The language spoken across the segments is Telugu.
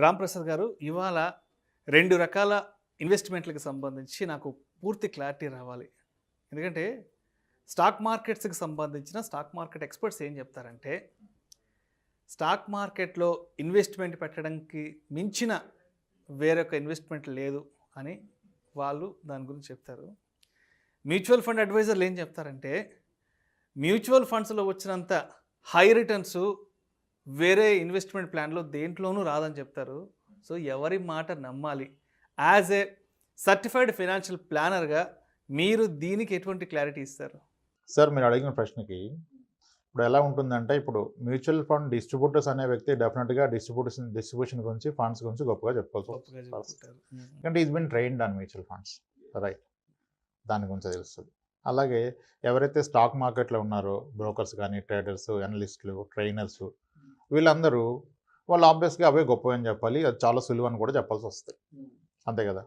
రాంప్రసాద్ గారు, ఇవాళ 2 రకాల ఇన్వెస్ట్‌మెంట్‌లకి సంబంధించి నాకు పూర్తి క్లారిటీ రావాలి. ఎందుకంటే స్టాక్ మార్కెట్స్‌కి సంబంధించిన స్టాక్ మార్కెట్ ఎక్స్‌పర్ట్స్ ఏం చెప్తారంటే, స్టాక్ మార్కెట్‌లో ఇన్వెస్ట్‌మెంట్ పెట్టడానికి మించిన వేరొక ఇన్వెస్ట్‌మెంట్ లేదు అని వాళ్ళు దాని గురించి చెప్తారు. మ్యూచువల్ ఫండ్ అడ్వైజర్లు ఏం చెప్తారంటే, మ్యూచువల్ ఫండ్స్‌లో వచ్చినంత హై రిటర్న్స్ వేరే ఇన్వెస్ట్‌మెంట్ ప్లాన్‌లో దేంట్లోనూ రాదని చెప్తారు. సో ఎవరి మాట నమ్మాలి? యాజ్ ఏ సర్టిఫైడ్ ఫైనాన్షియల్ ప్లానర్‌గా మీరు దీనికి ఎటువంటి క్లారిటీ ఇస్తారు? సార్, మీరు అడిగిన ప్రశ్నకి ఇప్పుడు ఎలా ఉంటుందంటే, ఇప్పుడు మ్యూచువల్ ఫండ్ డిస్ట్రిబ్యూటర్స్ అనే వ్యక్తి డెఫినెట్గా డిస్ట్రిబ్యూషన్ గురించి, ఫండ్స్ గురించి గొప్పగా చెప్పుకోవచ్చు. ఎందుకంటే is bin trained on mutual funds, right? దాని గురించి తెలుస్తుంది. అలాగే ఎవరైతే స్టాక్ మార్కెట్లో ఉన్నారో, బ్రోకర్స్ కానీ, ట్రేడర్స్, అనలిస్టులు, ట్రైనర్స్, వీళ్ళందరూ వాళ్ళు ఆబ్వియస్గా అవే గొప్పవి అని చెప్పాలి. అది చాలా సులువు అని కూడా చెప్పాల్సి వస్తుంది, అంతే కదా?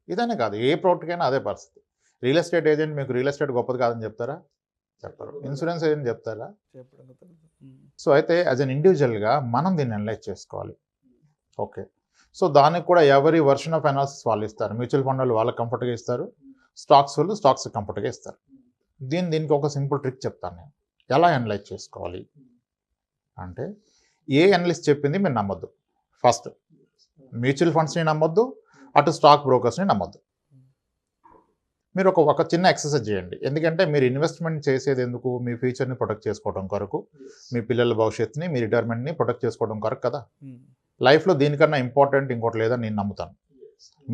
ఇదనే కాదు, ఏ ప్రోడక్ట్కైనా అదే పరిస్థితి. రియల్ ఎస్టేట్ ఏజెంట్ మీకు రియల్ ఎస్టేట్ గొప్పది కాదని చెప్తారా? చెప్పరు. ఇన్సూరెన్స్ ఏజెంట్ చెప్తారా? సో అయితే యాజ్ అన్ ఇండివిజువల్గా మనం దీన్ని అనలైజ్ చేసుకోవాలి. ఓకే, సో దానికి కూడా ఎవరి వర్షన్ ఆఫ్ అనాలిసిస్ వాళ్ళు ఇస్తారు. మ్యూచువల్ ఫండ్ వాళ్ళు వాళ్ళకి కంఫర్ట్గా ఇస్తారు, స్టాక్స్ వాళ్ళు స్టాక్స్ కంఫర్ట్గా ఇస్తారు. దీనికి ఒక సింపుల్ ట్రిక్ చెప్తాను నేను, ఎలా అనలైజ్ చేసుకోవాలి అంటే, ఏ అనలిస్ట్ చెప్పింది మీరు నమ్మొద్దు. ఫస్ట్ మ్యూచువల్ ఫండ్స్ని నమ్మొద్దు, అటు స్టాక్ బ్రోకర్స్ని నమ్మొద్దు. మీరు ఒక చిన్న ఎక్సర్సైజ్ చేయండి. ఎందుకంటే మీరు ఇన్వెస్ట్మెంట్ చేసేది ఎందుకు? మీ ఫ్యూచర్ని ప్రొటెక్ట్ చేసుకోవడం కొరకు, మీ పిల్లల భవిష్యత్తుని, మీ రిటైర్మెంట్ని ప్రొటెక్ట్ చేసుకోవడం కొరకు కదా. లైఫ్లో దీనికన్నా ఇంపార్టెంట్ ఇంకోటి లేదని నేను నమ్ముతాను.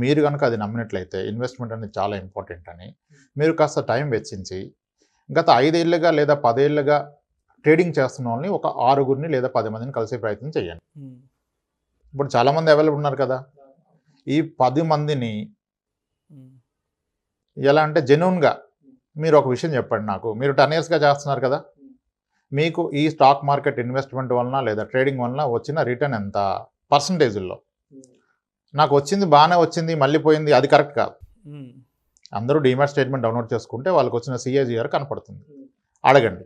మీరు కనుక అది నమ్మినట్లయితే ఇన్వెస్ట్మెంట్ అనేది చాలా ఇంపార్టెంట్ అని మీరు కాస్త టైం వెచ్చించి, గత 5 ఏళ్ళుగా లేదా 10 ఏళ్ళుగా ట్రేడింగ్ చేస్తున్న వాళ్ళని ఒక 6గురిని లేదా 10 మందిని కలిసే ప్రయత్నం చేయండి. ఇప్పుడు చాలామంది అవైలబుల్ ఉన్నారు కదా. ఈ 10 మందిని ఎలా అంటే జెన్యూన్గా మీరు ఒక విషయం చెప్పండి నాకు. మీరు 10 ఇయర్స్గా చేస్తున్నారు కదా, మీకు ఈ స్టాక్ మార్కెట్ ఇన్వెస్ట్మెంట్ వలన లేదా ట్రేడింగ్ వలన వచ్చిన రిటర్న్ ఎంత పర్సంటేజ్లో? నాకు వచ్చింది బాగానే వచ్చింది, మళ్ళీ పోయింది, అది కరెక్ట్ కాదు. అందరూ డీమాట్ స్టేట్మెంట్ డౌన్లోడ్ చేసుకుంటే వాళ్ళకి వచ్చిన CAGR కనపడుతుంది. అడగండి.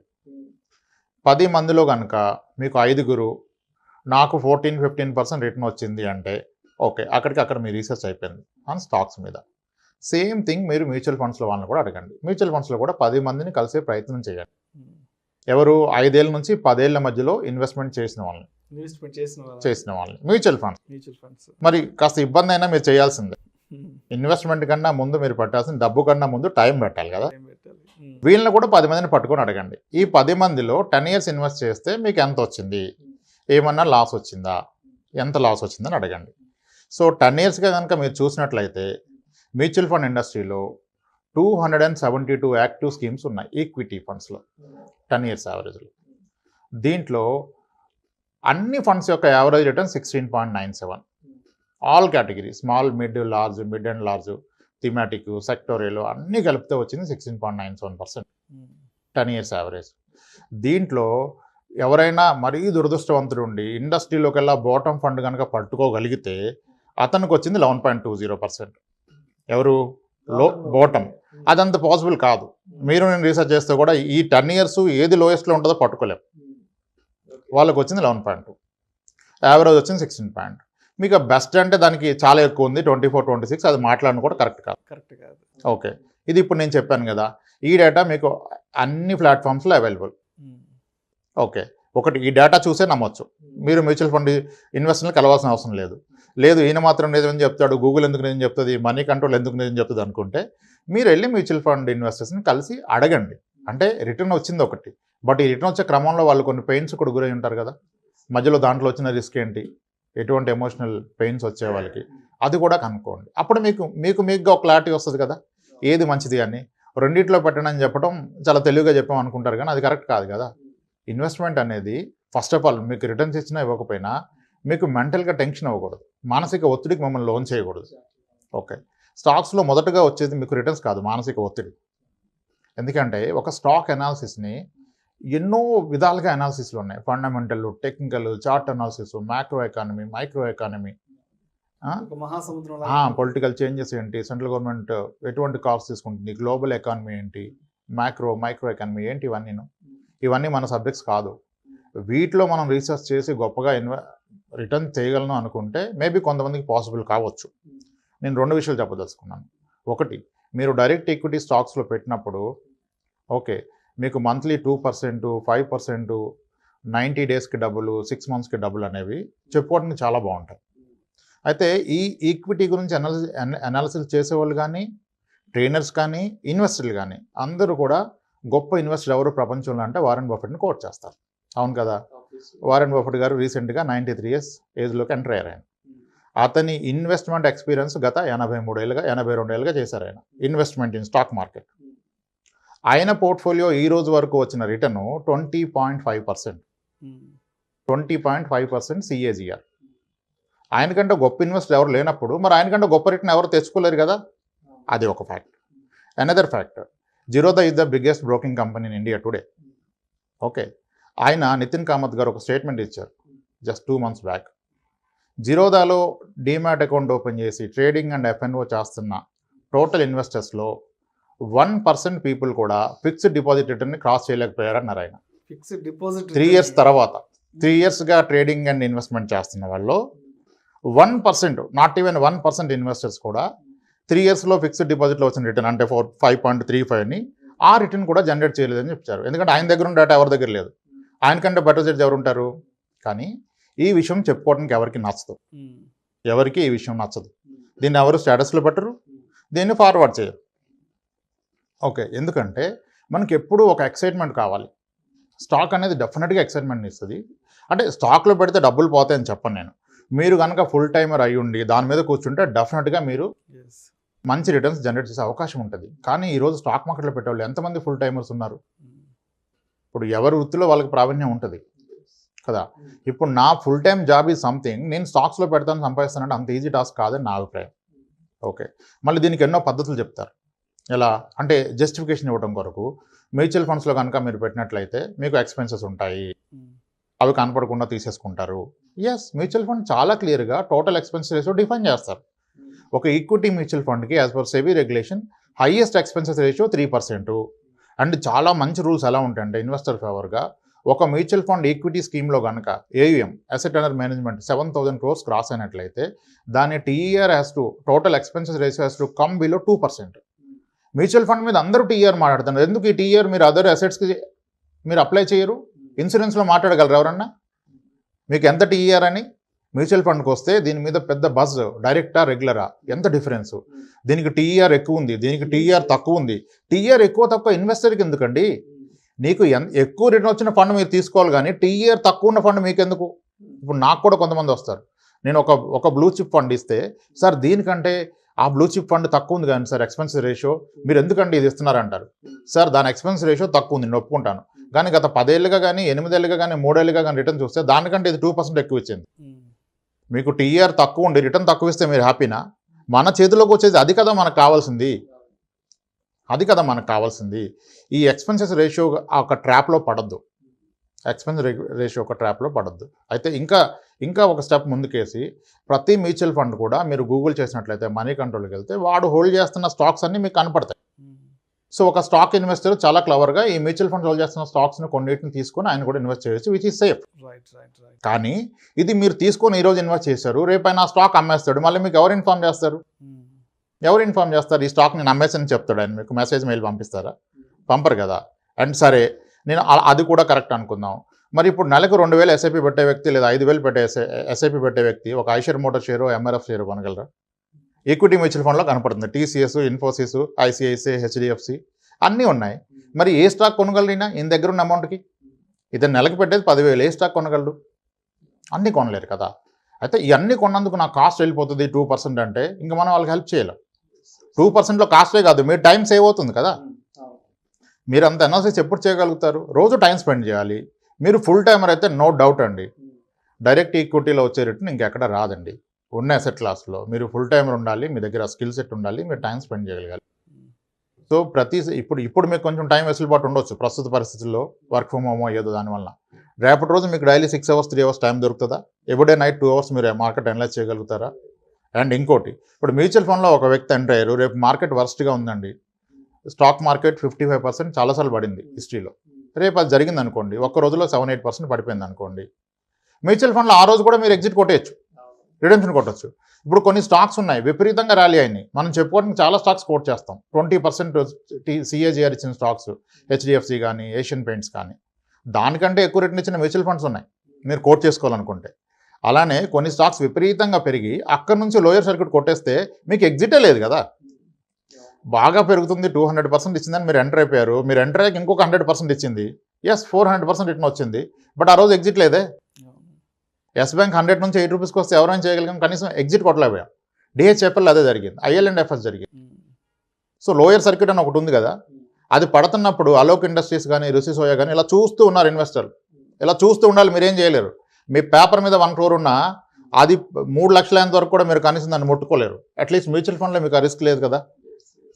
10 మందిలో కనుక మీకు 5గురు నాకు 14-15% రిటర్న్ వచ్చింది అంటే ఓకే, అక్కడ మీ రీసెర్చ్ అయిపోయింది ఆన్ స్టాక్స్ మీద. సేమ్ థింగ్ మీరు మ్యూచువల్ ఫండ్స్లో వాళ్ళని కూడా అడగండి. మ్యూచువల్ ఫండ్స్లో కూడా 10 మందిని కలిసే ప్రయత్నం చేయండి. ఎవరు? 5 ఏళ్ళ నుంచి 10 ఏళ్ళ మధ్యలో ఇన్వెస్ట్మెంట్ చేసిన వాళ్ళని మ్యూచువల్ ఫండ్స్. మరి కాస్త ఇబ్బంది అయినా మీరు చేయాల్సిందే. ఇన్వెస్ట్మెంట్ కన్నా ముందు మీరు పెట్టాల్సిన డబ్బు కన్నా ముందు టైం పెట్టాలి కదా. వీళ్ళని కూడా 10 మందిని పట్టుకొని అడగండి. ఈ 10 మందిలో 10 ఇయర్స్ ఇన్వెస్ట్ చేస్తే మీకు ఎంత వచ్చింది, ఏమన్నా లాస్ వచ్చిందా, ఎంత లాస్ వచ్చిందని అడగండి. సో 10 ఇయర్స్గా కనుక మీరు చూసినట్లయితే మ్యూచువల్ ఫండ్ ఇండస్ట్రీలో 272 యాక్టివ్ స్కీమ్స్ ఉన్నాయి ఈక్విటీ ఫండ్స్లో 10 ఇయర్స్ యావరేజ్లో. దీంట్లో అన్ని ఫండ్స్ యొక్క average return 16.97. All category, small, mid and large, thematic, sectorial అన్నీ కలిపితే వచ్చింది 16.97%, 10 ఇయర్స్ యావరేజ్. దీంట్లో ఎవరైనా మరీ దురదృష్టవంతుడు ఉండి ఇండస్ట్రీలోకి వెళ్ళా బాటమ్ ఫండ్ కనుక పట్టుకోగలిగితే అతనికి వచ్చింది 11.20%. ఎవరు? బాటమ్. అదంత పాసిబుల్ కాదు. మీరు నేను రీసెర్చ్ చేస్తే కూడా ఈ 10 ఇయర్స్ ఏది లోయెస్ట్లో ఉంటుందో పట్టుకోలేము. వాళ్ళకి వచ్చింది 11.2, యావరేజ్ వచ్చింది 16. మీకు బెస్ట్ అంటే దానికి చాలా ఎక్కువ ఉంది 24-26, అది మాట్లాడడం కూడా కరెక్ట్ కాదు. ఓకే, ఇది ఇప్పుడు నేను చెప్పాను కదా, ఈ డేటా మీకు అన్ని ప్లాట్ఫామ్స్లో అవైలబుల్. ఓకే, ఒకటి ఈ డేటా చూసే నమ్మొచ్చు. మీరు మ్యూచువల్ ఫండ్ ఇన్వెస్టర్ని కలవాల్సిన అవసరం లేదు ఈయన మాత్రం నిజమని చెప్తాడు, గూగుల్ ఎందుకు నిజం చెప్తుంది, మనీ కంట్రోల్ ఎందుకు నిజం చెప్తుంది అనుకుంటే మీరు వెళ్ళి మ్యూచువల్ ఫండ్ ఇన్వెస్టర్స్ని కలిసి అడగండి. అంటే రిటర్న్ వచ్చింది ఒకటి, బట్ ఈ రిటర్న్ వచ్చే క్రమంలో వాళ్ళు కొన్ని పెయిన్స్ కూడా గురై ఉంటారు కదా. మధ్యలో దాంట్లో వచ్చిన రిస్క్ ఏంటి, ఎటువంటి ఎమోషనల్ పెయిన్స్ వచ్చే వాళ్ళకి, అది కూడా కనుక్కోండి. అప్పుడు మీకుగా ఒక క్లారిటీ వస్తుంది కదా, ఏది మంచిది అని. రెండిట్లో పెట్టండి అని చెప్పడం చాలా తెలివిగా చెప్పాం అనుకుంటారు, కానీ అది కరెక్ట్ కాదు కదా. ఇన్వెస్ట్మెంట్ అనేది ఫస్ట్ ఆఫ్ ఆల్ మీకు రిటర్న్స్ ఇచ్చినా ఇవ్వకపోయినా మీకు మెంటల్గా టెన్షన్ అవ్వకూడదు, మానసిక ఒత్తిడికి మమ్మల్ని లోన్ చేయకూడదు. ఓకే, స్టాక్స్లో మొదటగా వచ్చేది మీకు రిటర్న్స్ కాదు, మానసిక ఒత్తిడి. ఎందుకంటే ఒక స్టాక్ అనాలిసిస్ని ఎన్నో విధాలుగా అనాలిసిస్లు ఉన్నాయి. Fundamental, technical, chart analysis, macro economy, micro economy, political changes ఏంటి, సెంట్రల్ గవర్నమెంట్ ఎటువంటి కాల్స్ తీసుకుంటుంది, గ్లోబల్ ఎకానమీ ఏంటి, మైక్రో ఎకానమీ ఏంటి, ఇవన్నీ మన సబ్జెక్ట్స్ కాదు. వీటిలో మనం రీసెర్చ్ చేసి గొప్పగా రిటర్న్ చేయగలను అనుకుంటే మేబీ కొంతమందికి పాసిబుల్ కావచ్చు. నేను 2 విషయాలు చెప్పదలుచుకున్నాను. ఒకటి, మీరు డైరెక్ట్ ఈక్విటీ స్టాక్స్లో పెట్టినప్పుడు ఓకే, మీకు మంత్లీ 2%, 5%, 90 డేస్కి డబ్బులు, 6 మంత్స్కి డబ్బులు అనేవి చెప్పుకోవడానికి చాలా బాగుంటాయి. అయితే ఈ ఈక్విటీ గురించి అనాలిసిస్ చేసేవాళ్ళు కానీ, ట్రైనర్స్ కానీ, ఇన్వెస్టర్లు కానీ అందరూ కూడా గొప్ప ఇన్వెస్టర్ ఎవరు ప్రపంచంలో అంటే వారెన్ బఫెట్ని కోట్ చేస్తారు. అవును కదా. వారెన్ బఫెట్ గారు రీసెంట్గా 93 ఇయర్స్ ఏజ్లోకి ఎంటర్ అయ్యారు. ఆయన అతని ఇన్వెస్ట్మెంట్ ఎక్స్పీరియన్స్ గత 82 ఏళ్ళుగా చేశారు ఆయన ఇన్వెస్ట్మెంట్ ఇన్ స్టాక్ మార్కెట్. ఆయన పోర్ట్ఫోలియో ఈ రోజు వరకు వచ్చిన రిటర్న్ 20.5%. 20.5% CAGR. ఆయనకంటే గొప్ప ఇన్వెస్టర్ ఎవరు లేనప్పుడు మరి ఆయనకంటే గొప్ప రిటర్న్ ఎవరు తెచ్చుకోలేరు కదా. అది ఒక fact. Another factor, Zerodha is the biggest broking company in India today. Okay, ఆయన నితిన్ కామత్ గారు ఒక స్టేట్మెంట్ ఇచ్చారు జస్ట్ 2 months బ్యాక్. జిరోదాలో డీమ్యాట్ అకౌంట్ ఓపెన్ చేసి ట్రేడింగ్ అండ్ FNO చేస్తున్న టోటల్ ఇన్వెస్టర్స్లో 1% పీపుల్ కూడా ఫిక్స్డ్ డిపాజిట్ రిటర్న్ని క్రాస్ చేయలేకపోయారన్నారు ఆయన. ఫిక్స్డ్ డిపాజిట్ 3 years తర్వాత 3 yearsగా ట్రేడింగ్ అండ్ ఇన్వెస్ట్మెంట్ చేస్తున్న వాళ్ళు 1%, నాట్ ఈవెన్ 1% ఇన్వెస్టర్స్ కూడా 3 yearsలో ఫిక్స్డ్ డిపాజిట్లో వచ్చిన రిటర్న్ అంటే 5.35ని ఆ రిటర్న్ కూడా జనరేట్ చేయలేదని చెప్పారు. ఎందుకంటే ఆయన దగ్గర ఉన్న డేటా ఎవరి దగ్గర లేదు. ఆయనకంటే బెటర్ జడ్జ్ ఎవరు ఉంటారు. కానీ ఈ విషయం చెప్పుకోవడానికి ఎవరికి నచ్చదు. ఎవరికి ఈ విషయం నచ్చదు. దీన్ని ఎవరు స్టేటస్లో పెట్టరు, దీన్ని ఫార్వర్డ్ చేయరు. ఓకే, ఎందుకంటే మనకి ఎప్పుడూ ఒక ఎక్సైట్మెంట్ కావాలి. స్టాక్ అనేది డెఫినెట్గా ఎక్సైట్మెంట్ ఇస్తుంది. అంటే స్టాక్లో పెడితే డబ్బులు పోతాయని చెప్పను నేను. మీరు కనుక ఫుల్ టైమర్ అయ్యి ఉండి దాని మీద కూర్చుంటే డెఫినెట్గా మీరు మంచి రిటర్న్స్ జనరేట్ చేసే అవకాశం ఉంటుంది. కానీ ఈరోజు స్టాక్ మార్కెట్లో పెట్టేవాళ్ళు ఎంతమంది ఫుల్ టైమర్స్ ఉన్నారు? ఇప్పుడు ఎవరి వృత్తిలో వాళ్ళకి ప్రావీణ్యం ఉంటుంది కదా. ఇప్పుడు నా full time job is something, నేను స్టాక్స్లో పెడతాను సంపాదిస్తానంటే అంత ఈజీ టాస్క్ కాదని నా అభిప్రాయం. ఓకే, మళ్ళీ దీనికి ఎన్నో పద్ధతులు చెప్తారు. ఎలా అంటే జస్టిఫికేషన్ ఇవ్వడం కొరకు మ్యూచువల్ ఫండ్స్లో కనుక మీరు పెట్టినట్లయితే మీకు ఎక్స్పెన్సెస్ ఉంటాయి, అవి కనపడకుండా తీసేసుకుంటారు. ఎస్, మ్యూచువల్ ఫండ్ చాలా క్లియర్గా టోటల్ ఎక్స్పెన్స్ రేషియో డిఫైన్ చేస్తారు. ఒక ఈక్విటీ మ్యూచువల్ ఫండ్కి as per SEBI regulation highest expenses ratio 3%. And చాలా మంచి రూల్స్ ఎలా ఉంటాయంటే ఇన్వెస్టర్ ఫేవర్గా ఒక మ్యూచువల్ ఫండ్ ఈక్విటీ స్కీమ్లో కనుక AUM asset under management 7,000 crores cross అయినట్లయితే దాని TER has to total expenses ratio has to come below 2%. Mutual fund మీద అందరూ TER మాట్లాడుతున్నారు. ఎందుకు ఈ TER మీరు అదర్ అసెట్స్కి మీరు అప్లై చేయరు? ఇన్సూరెన్స్లో మాట్లాడగలరు ఎవరన్నా? మీకు ఎంత TER అని మ్యూచువల్ ఫండ్కి వస్తే దీని మీద పెద్ద బజ్, డైరెక్టా రెగ్యులరా, ఎంత డిఫరెన్సు? దీనికి TER ఎక్కువ ఉంది, దీనికి TER తక్కువ ఉంది. TER ఎక్కువ తక్కువ ఇన్వెస్టర్కి ఎందుకండి? నీకు ఎక్కువ రిటర్న్ వచ్చిన ఫండ్ మీరు తీసుకోవాలి, కానీ TER తక్కువ ఉన్న ఫండ్ మీకు ఎందుకు? ఇప్పుడు నాకు కూడా కొంతమంది వస్తారు, నేను ఒక బ్లూ చిప్ ఫండ్ ఇస్తే, సార్ దీనికంటే ఆ బ్లూ చిప్ ఫండ్ తక్కువ ఉంది కానీ సార్ ఎక్స్పెన్స్ రేషియో, మీరు ఎందుకంటే ఇది ఇస్తున్నారంటారు. సార్ దాని ఎక్స్పెన్స్ రేషియో తక్కువ ఉంది, నేను ఒప్పుకుంటాను. కానీ గత 10 ఏళ్ళుగా కానీ 8 ఏళ్ళుగా కానీ 3 ఏళ్ళుగా కానీ రిటర్న్ చూస్తే దానికంటే ఇది 2% ఎక్కువ ఇచ్చింది. మీకు TER తక్కువ ఉండి రిటర్న్ తక్కువ ఇస్తే మీరు హ్యాపీనా? మన చేతిలోకి వచ్చేది అది కదా మనకు కావాల్సింది. అది కదా మనకు కావాల్సింది. ఈ ఎక్స్పెన్సెస్ రేషియో ఒక ట్రాప్లో పడద్దు. ఎక్స్పెన్స్ రేషియో ఒక ట్రాప్లో పడద్దు. అయితే ఇంకా ఒక స్టెప్ ముందుకేసి ప్రతి మ్యూచువల్ ఫండ్ కూడా మీరు గూగుల్ చేసినట్లయితే మనీ కంట్రోల్కి వెళ్తే వాడు హోల్డ్ చేస్తున్న స్టాక్స్ అన్నీ మీకు కనపడతాయి. సో ఒక స్టాక్ ఇన్వెస్టర్ చాలా క్లవర్గా ఈ మ్యూచువల్ ఫండ్స్ హోల్డ్ చేస్తున్న స్టాక్స్ని కొన్నిటిని తీసుకొని ఆయన కూడా ఇన్వెస్ట్ చేయొచ్చు, విచ్ ఈజ్ సేఫ్. కానీ ఇది మీరు తీసుకొని ఈరోజు ఇన్వెస్ట్ చేశారు, రేపైనా స్టాక్ అమ్మేస్తాడు, మళ్ళీ మీకు ఎవరు ఇన్ఫార్మ్ చేస్తారు? ఈ స్టాక్ నేను అమ్మేసని చెప్తాడు ఆయన, మీకు మెసేజ్ మెయిల్ పంపిస్తారా? పంపరు కదా. అండ్ సరే, నేను అది కూడా కరెక్ట్ అనుకుందాం. మరి ఇప్పుడు నెలకు 2,000 SIP పెట్టే వ్యక్తి లేదా 5,000 పెట్టే SIP పెట్టే వ్యక్తి ఒక Eicher motor share, MRF share కొనగలరా? ఈక్విటీ మ్యూచువల్ ఫండ్లో కనపడుతుంది. TCS, ఇన్ఫోసిస్, ICICI, HDFC అన్నీ ఉన్నాయి. మరి ఏ స్టాక్ కొనగలరైనా ఈయన దగ్గర ఉన్న అమౌంట్కి? ఇతను నెలకు పెట్టేది 10,000, ఏ స్టాక్ కొనగలడు? అన్నీ కొనలేరు కదా. అయితే ఇవన్నీ కొన్నందుకు నా కాస్ట్ వెళ్ళిపోతుంది 2% అంటే ఇంకా మనం వాళ్ళకి హెల్ప్ చేయలేం. 2%లో కాస్టే కాదు, మీరు టైం సేవ్ అవుతుంది కదా. మీరు అంత అనాలిసిస్ ఎప్పుడు చేయగలుగుతారు? రోజు టైం స్పెండ్ చేయాలి. మీరు ఫుల్ టైమర్ అయితే నో డౌట్ అండి, డైరెక్ట్ ఈక్విటీలో వచ్చే రిటర్న్ ఇంకెక్కడ రాదండి. ఉన్న అసెట్ క్లాస్లో మీరు ఫుల్ టైమర్ ఉండాలి, మీ దగ్గర స్కిల్ సెట్ ఉండాలి, మీరు టైం స్పెండ్ చేయగలగాలి. సో ఇప్పుడు మీకు కొంచెం టైం వెసులుబాటు ఉండొచ్చు ప్రస్తుత పరిస్థితుల్లో, వర్క్ ఫ్రమ్ హోమ్ ఏదో దానివల్ల. రేపటి రోజు మీకు డైలీ 6 hours 3 hours టైం దొరుకుతుందా? ఎవ్రీడే నైట్ 2 hours మీరు మార్కెట్ అనలైజ్ చేయగలుగుతారా? అండ్ ఇంకోటి, ఇప్పుడు మ్యూచువల్ ఫండ్లో ఒక వ్యక్తి ఎంటర్ అయ్యారు, రేపు మార్కెట్ వర్స్ట్గా ఉందండి, స్టాక్ మార్కెట్ 55% చాలాసార్లు పడింది హిస్టరీలో. రేపు అది జరిగింది అనుకోండి, ఒక్క రోజులో 7-8% పడిపోయింది అనుకోండి, మ్యూచువల్ ఫండ్లో ఆ రోజు కూడా మీరు ఎగ్జిట్ కొట్టేయచ్చు, రిడెంప్షన్ కొట్టచ్చు. ఇప్పుడు కొన్ని స్టాక్స్ ఉన్నాయి విపరీతంగా ర్యాలీ అయినాయి, మనం చెప్పుకోవడానికి చాలా స్టాక్స్ కోట్ చేస్తాం. 20% సిఏజిఆర్ ఇచ్చిన స్టాక్స్, హెచ్డిఎఫ్సి కానీ ఏషియన్ పెయింట్స్ కానీ, దానికంటే ఎక్కువ రిటర్న్ ఇచ్చిన మ్యూచువల్ ఫండ్స్ ఉన్నాయి మీరు కోట్ చేసుకోవాలనుకుంటే. అలానే కొన్ని స్టాక్స్ విపరీతంగా పెరిగి అక్కడ నుంచి లోయర్ సర్క్యూట్ కొట్టేస్తే మీకు ఎగ్జిటే లేదు కదా. బాగా పెరుగుతుంది 200% ఇచ్చిందని మీరు ఎంటర్ అయిపోయారు, మీరు ఎంటర్ అయ్యాక ఇంకొక 100% ఇచ్చింది, ఎస్ 400% రిటర్న్ వచ్చింది, బట్ ఆ రోజు ఎగ్జిట్ లేదే. ఎస్ బ్యాంక్ 100 నుంచి 8 రూపీస్కి వస్తే ఎవరైనా చేయగలిగాం, కనీసం ఎగ్జిట్ కొట్టలేకపోయాం. డిహెచ్ఎఫ్ఎల్ అదే జరిగింది, ఐఎల్ఎండ్ఎఫ్ఎస్ జరిగింది. సో లోయర్ సర్క్యూట్ అని ఒకటి ఉంది కదా, అది పడుతున్నప్పుడు అలోక్ ఇండస్ట్రీస్ కానీ రుచి సోయా కానీ ఇలా చూస్తూ ఉన్నారు ఇన్వెస్టర్లు. ఇలా చూస్తూ ఉండాలి, మీరేం చేయలేరు. మీ పేపర్ మీద 1 crore ఉన్నా అది 3 లక్షల వరకు కూడా మీరు కనీసం దాన్ని ముట్టుకోలేరు. అట్లీస్ట్ మ్యూచువల్ ఫండ్లో మీకు ఆ రిస్క్ లేదు కదా.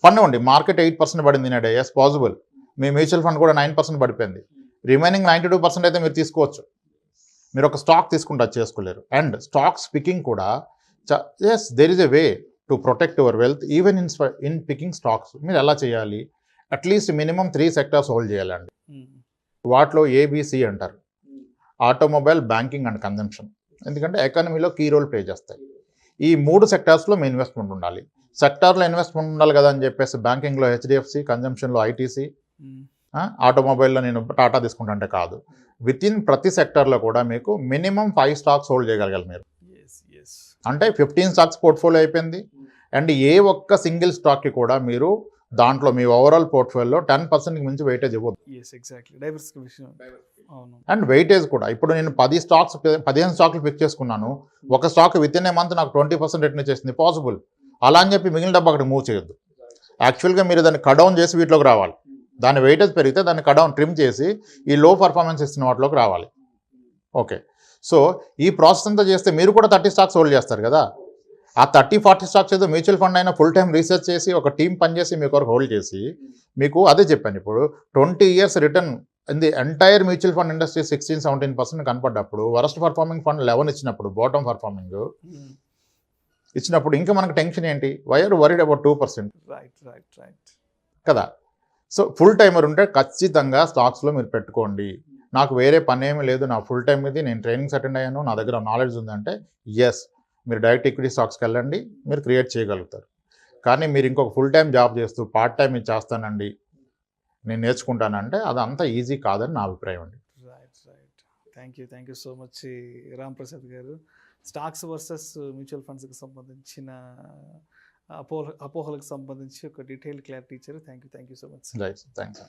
ఫండ్ ఇవ్వండి, మార్కెట్ 8% పడింది నేడే, ఎస్ పాసిబుల్. మీ మ్యూచువల్ ఫండ్ కూడా 9% పడిపోయింది, రిమైనింగ్ 92% అయితే మీరు తీసుకోవచ్చు. మీరు ఒక స్టాక్ తీసుకుంటే అది చేసుకోలేరు. అండ్ స్టాక్స్ పికింగ్ కూడా as there is a way to protect your wealth even in picking stocks. మీరు ఎలా చేయాలి, అట్లీస్ట్ మినిమం 3 సెక్టార్స్ హోల్డ్ చేయాలండి. వాటిలో ఏబిసి అంటారు, ఆటోమొబైల్, బ్యాంకింగ్ అండ్ కన్జంప్షన్, ఎందుకంటే ఎకానమీలో కీ రోల్ ప్లే చేస్తాయి. ఈ 3 సెక్టార్స్లో మీ ఇన్వెస్ట్మెంట్ ఉండాలి. సెక్టార్లో ఇన్వెస్ట్మెంట్ ఉండాలి కదా అని చెప్పేసి బ్యాంకింగ్లో హెచ్డిఎఫ్సి, కన్జంప్షన్లో ఐటీసీ, ఆటోమొబైల్లో నేను టాటా తీసుకుంటుంటే కాదు. వితిన్ ప్రతి సెక్టార్లో కూడా మీకు మినిమం 5 స్టాక్స్ హోల్డ్ చేయగలగాలి మీరు. అంటే 15 స్టాక్స్ పోర్ట్ఫోలియో అయిపోయింది. అండ్ ఏ ఒక్క సింగిల్ స్టాక్కి కూడా మీరు దాంట్లో మీ ఓవరాల్ పోర్ట్ఫోలియోలో 10%కి మించి వెయిటేజ్ ఇవ్వదు. అండ్ వెయిటేజ్ కూడా ఇప్పుడు నేను 15 స్టాక్లు పిక్ చేసుకున్నాను, ఒక స్టాక్ వితిన్ ఏ మంత్ నాకు 20% రిటర్న్ ఇచ్చేసింది, పాసిబుల్. అలా అని చెప్పి మిగిలిన డబ్బు అక్కడ మూవ్ చేయొద్దు. యాక్చువల్గా మీరు దాన్ని కడౌన్ చేసి వీటిలోకి రావాలి. దాని వెయిటేజ్ పెరిగితే దాన్ని కడౌన్ ట్రిమ్ చేసి ఈ లో పర్ఫార్మెన్స్ ఇస్తున్న వాటిలోకి రావాలి. ఓకే, సో ఈ ప్రాసెస్ అంతా చేస్తే మీరు కూడా 30 స్టాక్స్ హోల్డ్ చేస్తారు కదా. ఆ 30-40 స్టాక్స్ ఏదో మ్యూచువల్ ఫండ్ అయినా ఫుల్ టైం రీసెర్చ్ చేసి ఒక టీం పనిచేసి మీ కొరకు హోల్డ్ చేసి, మీకు అదే చెప్పాను ఇప్పుడు 20 years return in the entire mutual fund industry 16-17% కనపడ్డప్పుడు, వరస్ట్ పర్ఫార్మింగ్ ఫండ్ 11 ఇచ్చినప్పుడు, బాటమ్ పర్ఫార్మింగ్ ఇచ్చినప్పుడు ఇంకా మనకు టెన్షన్ ఏంటి? Why are worried about 2%? Right కదా. సో ఫుల్ టైమర్ ఉంటే ఖచ్చితంగా స్టాక్స్లో మీరు పెట్టుకోండి. నాకు వేరే పని ఏమీ లేదు, నా ఫుల్ టైం ఇది, నేను ట్రైనింగ్స్ అటెండ్ అయ్యాను, నా దగ్గర నాలెడ్జ్ ఉందంటే ఎస్ మీరు డైరెక్ట్ ఈక్విటీ స్టాక్స్కి వెళ్ళండి, మీరు క్రియేట్ చేయగలుగుతారు. కానీ మీరు ఇంకొక ఫుల్ టైం జాబ్ చేస్తూ పార్ట్ టైం ఇది చేస్తానండి, నేను నేర్చుకుంటానంటే అది అంత ఈజీ కాదని నా అభిప్రాయం అండి. Thank you so much Ramprasad గారు. స్టాక్స్ వర్సెస్ మ్యూచువల్ ఫండ్స్కి సంబంధించిన అపోహలకు సంబంధించి ఒక డీటెయిల్ క్లారిటీ ఇచ్చారు. Thank you so much. Right, thanks.